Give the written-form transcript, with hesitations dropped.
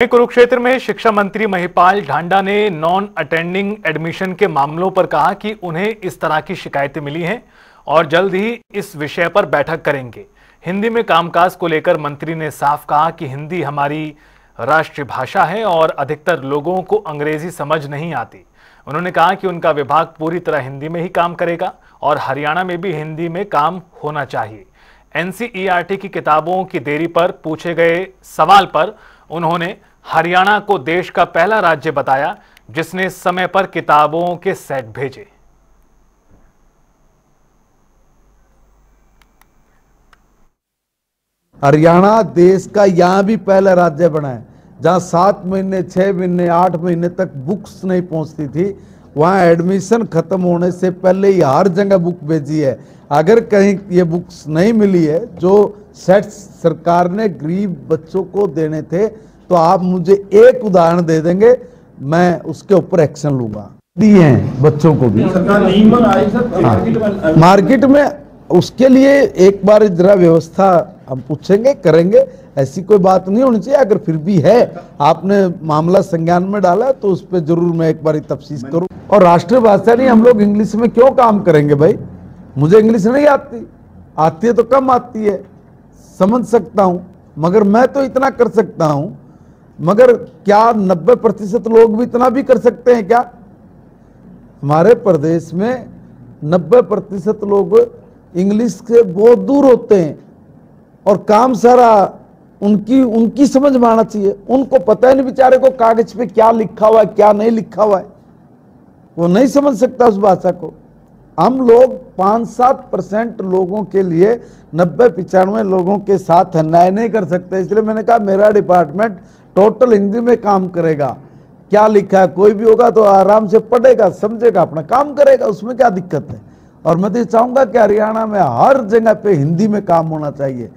कुरुक्षेत्र में शिक्षा मंत्री महिपाल ढांडा ने नॉन अटेंडिंग एडमिशन के मामलों पर कहा कि उन्हें इस तरह की शिकायतें मिली हैं और जल्द ही इस विषय पर बैठक करेंगे। हिंदी में कामकाज को लेकर मंत्री ने साफ कहा कि हिंदी हमारी राष्ट्रीय भाषा है और अधिकतर लोगों को अंग्रेजी समझ नहीं आती। उन्होंने कहा कि उनका विभाग पूरी तरह हिंदी में ही काम करेगा और हरियाणा में भी हिंदी में काम होना चाहिए। एनसीईआरटी की किताबों की देरी पर पूछे गए सवाल पर उन्होंने हरियाणा को देश का पहला राज्य बताया जिसने समय पर किताबों के सेट भेजे। हरियाणा देश का यहां भी पहला राज्य बना है जहां 7 महीने 6 महीने 8 महीने तक बुक्स नहीं पहुंचती थी। वहां एडमिशन खत्म होने से पहले ही हर जगह बुक भेजी है। अगर कहीं ये बुक्स नहीं मिली है जो सेट्स सरकार ने गरीब बच्चों को देने थे तो आप मुझे एक उदाहरण दे देंगे, मैं उसके ऊपर एक्शन लूंगा। दिए हैं बच्चों को भी सरकार नहीं मंगाई सर मार्केट में। उसके लिए एक बार जरा व्यवस्था हम पूछेंगे, करेंगे। ऐसी कोई बात नहीं होनी चाहिए। अगर फिर भी है, आपने मामला संज्ञान में डाला तो उस पर जरूर मैं एक बार तफ्तीश करूं। और राष्ट्रीय भाषा नहीं, हम लोग इंग्लिश में क्यों काम करेंगे भाई? मुझे इंग्लिश नहीं आती है तो कम आती है, समझ सकता हूं, मगर मैं तो इतना कर सकता हूं। मगर क्या 90% लोग भी इतना भी कर सकते हैं क्या? हमारे प्रदेश में 90% लोग इंग्लिश से बहुत दूर होते हैं और काम सारा उनकी समझ में आना चाहिए। उनको पता ही नहीं बेचारे को कागज पे क्या लिखा हुआ है क्या नहीं लिखा हुआ है, वो नहीं समझ सकता उस भाषा को। हम लोग 5-7% लोगों के लिए 90-95 लोगों के साथ अन्याय नहीं कर सकते। इसलिए मैंने कहा मेरा डिपार्टमेंट टोटल हिंदी में काम करेगा। क्या लिखा है कोई भी होगा तो आराम से पढ़ेगा, समझेगा, अपना काम करेगा, उसमें क्या दिक्कत है। और मैं तो चाहूंगा कि हरियाणा में हर जगह पे हिंदी में काम होना चाहिए।